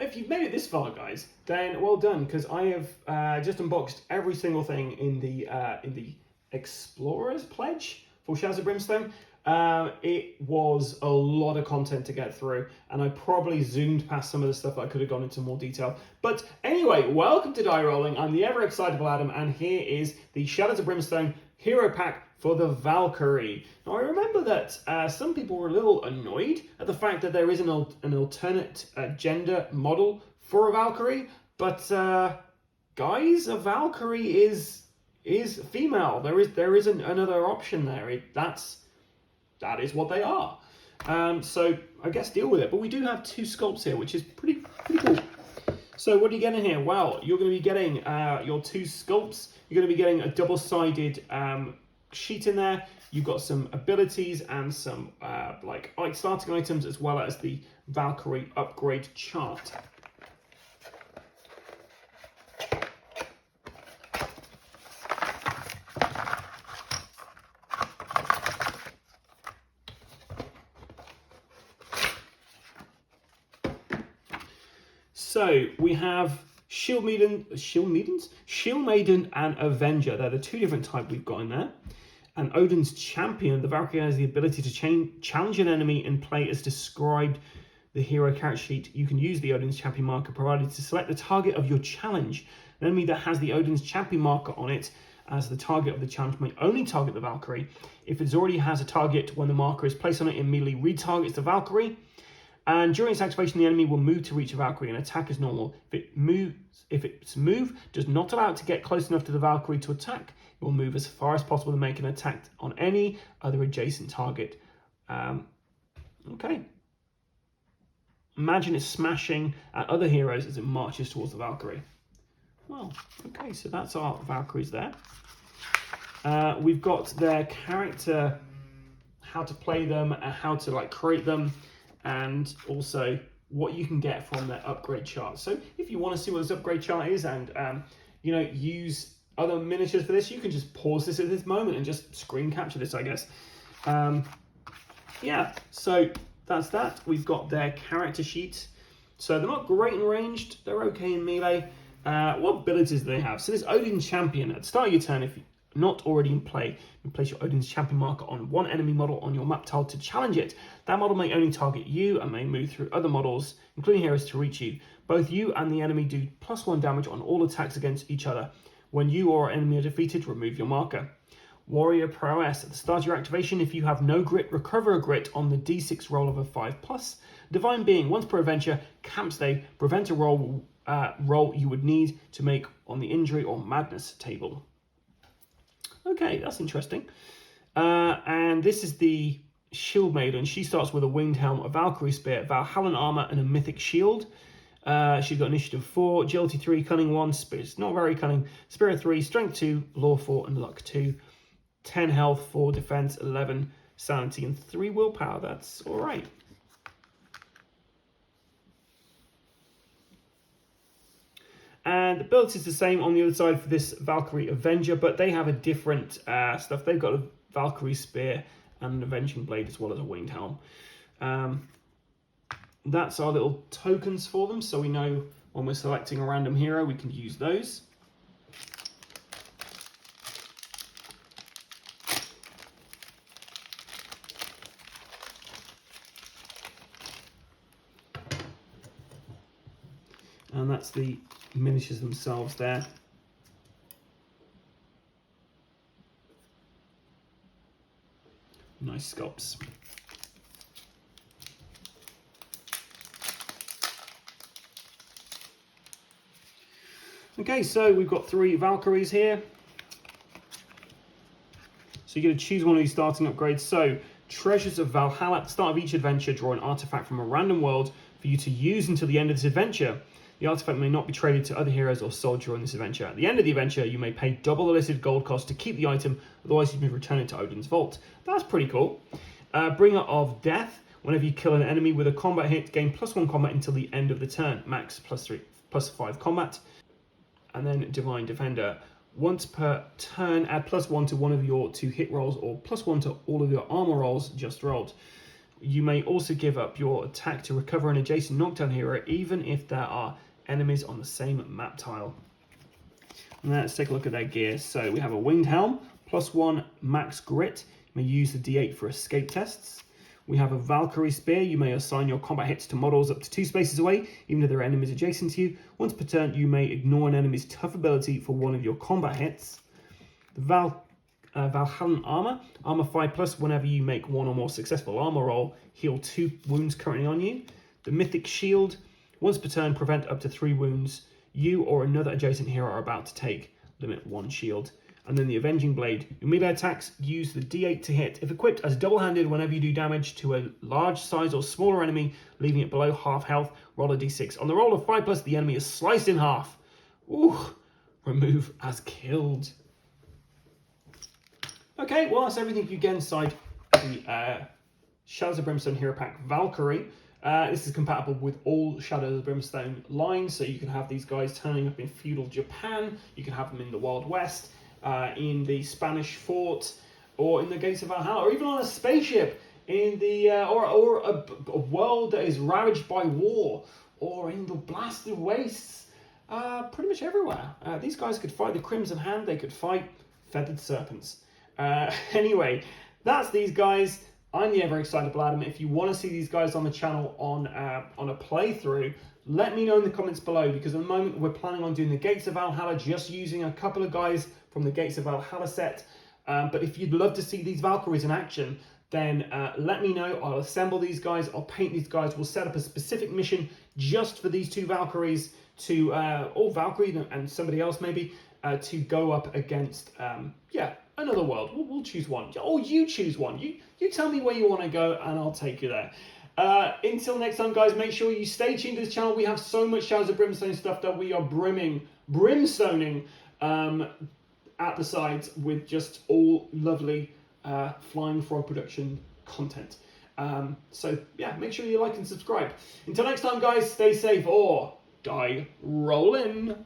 if you've made it this far, guys, then well done, because I have just unboxed every single thing in the Explorer's Pledge for Shadows of Brimstone. It was a lot of content to get through, and I probably zoomed past some of the stuff that I could have gone into more detail. But anyway, welcome to Die Rolling. I'm the ever excitable Adam, and here is the Shadows of Brimstone Hero Pack for the Valkyrie. Now, I remember that some people were a little annoyed at the fact that there is an alternate gender model for a Valkyrie, but guys, a Valkyrie is female. There isn't another option there. That is what they are. So I guess deal with it. But we do have two sculpts here, which is pretty cool. So what are you getting here? Well, you're going to be getting your two sculpts. You're going to be getting a double-sided sheet in there. You've got some abilities and some like starting items, as well as the Valkyrie upgrade chart. So we have Shield Maiden and Avenger. They're the two different types we've got in there. And Odin's Champion, the Valkyrie has the ability to challenge an enemy in play as described the hero character sheet. You can use the Odin's Champion marker provided to select the target of your challenge. An enemy that has the Odin's Champion marker on it as the target of the challenge may only target the Valkyrie. If it already has a target, when the marker is placed on it, it immediately retargets the Valkyrie. And during its activation, the enemy will move to reach a Valkyrie and attack as normal. If its move does not allow it to get close enough to the Valkyrie to attack, it will move as far as possible to make an attack on any other adjacent target. Okay. Imagine it smashing at other heroes as it marches towards the Valkyrie. Well, okay, so that's our Valkyries there. We've got their character, how to play them, how to create them, and also what you can get from their upgrade chart. So if you want to see what this upgrade chart is and use other miniatures for this, you can just pause this at this moment and just screen capture this, I guess. Yeah, so that's that. We've got their character sheet. So they're not great in ranged, they're okay in melee. What abilities do they have? So this Odin's Champion, at the start of your turn, if you're not already in play, you place your Odin's Champion marker on one enemy model on your map tile to challenge it. That model may only target you and may move through other models, including heroes, to reach you. Both you and the enemy do +1 damage on all attacks against each other. When you or enemy are defeated, remove your marker. Warrior Prowess. At the start of your activation, if you have no grit, recover a grit on the d6 roll of a 5+. Divine Being. Once per adventure, camp stay, prevent a roll you would need to make on the injury or madness table. Okay, that's interesting. And this is the Shield Maiden. She starts with a winged helm, a Valkyrie spear, Valhalla armor, and a mythic shield. She's got initiative 4, agility 3, cunning 1, spirit not very cunning, spirit 3, strength 2, lore 4, and luck 2. 10 health, 4 defense, 11 sanity, and 3 willpower. That's all right. And the ability is the same on the other side for this Valkyrie Avenger, but they have a different stuff. They've got a Valkyrie spear and an Avenging Blade, as well as a winged helm. That's our little tokens for them, so we know when we're selecting a random hero, we can use those. And that's the miniatures themselves there. Nice sculpts. Okay, so we've got 3 Valkyries here. So you're going to choose one of these starting upgrades. So, Treasures of Valhalla. At the start of each adventure, draw an artifact from a random world for you to use until the end of this adventure. The artifact may not be traded to other heroes or sold during this adventure. At the end of the adventure, you may pay double the listed gold cost to keep the item, otherwise you may return it to Odin's Vault. That's pretty cool. Bringer of Death. Whenever you kill an enemy with a combat hit, gain +1 combat until the end of the turn. Max +5 combat. And then Divine Defender. Once per turn, add +1 to one of your 2 hit rolls or +1 to all of your armor rolls just rolled. You may also give up your attack to recover an adjacent knockdown hero, even if there are enemies on the same map tile. And let's take a look at their gear. So we have a winged helm, +1 max grit. You may use the D8 for escape tests. We have a Valkyrie spear. You may assign your combat hits to models up to 2 spaces away, even if there are enemies adjacent to you. Once per turn, you may ignore an enemy's tough ability for one of your combat hits. The Valhalla armor, armor 5+. Whenever you make one or more successful armor roll, heal 2 wounds currently on you. The mythic shield, once per turn, prevent up to 3 wounds you or another adjacent hero are about to take. Limit 1 shield. And then the avenging blade. Your melee attacks use the D8 to hit. If equipped as double-handed, whenever you do damage to a large size or smaller enemy, leaving it below half health, roll a D6. On the roll of 5+, the enemy is sliced in half. Ooh, remove as killed. Okay, well, that's everything you get inside the Shadows of Brimstone Hero Pack Valkyrie. This is compatible with all Shadows of Brimstone lines, so you can have these guys turning up in feudal Japan, you can have them in the Wild West, in the Spanish fort, or in the Gates of Valhalla, or even on a spaceship in the or a world that is ravaged by war, or in the blasted wastes. Pretty much everywhere. These guys could fight the Crimson Hand, they could fight feathered serpents. Anyway, that's these guys. I'm the ever excitable Adam. If you want to see these guys on the channel on a playthrough, let me know in the comments below, because at the moment we're planning on doing the Gates of Valhalla, just using a couple of guys from the Gates of Valhalla set. But if you'd love to see these Valkyries in action, then let me know. I'll assemble these guys, I'll paint these guys, we'll set up a specific mission just for these 2 Valkyries to, or Valkyrie and somebody else maybe, to go up against, another world. We'll choose one. Or you choose one. You tell me where you want to go and I'll take you there. Until next time, guys, make sure you stay tuned to this channel. We have so much Shadows of Brimstone stuff that we are brimstoning at the sides with just all lovely Flying Frog production content. So yeah, make sure you like and subscribe. Until next time, guys, stay safe or die rollin'.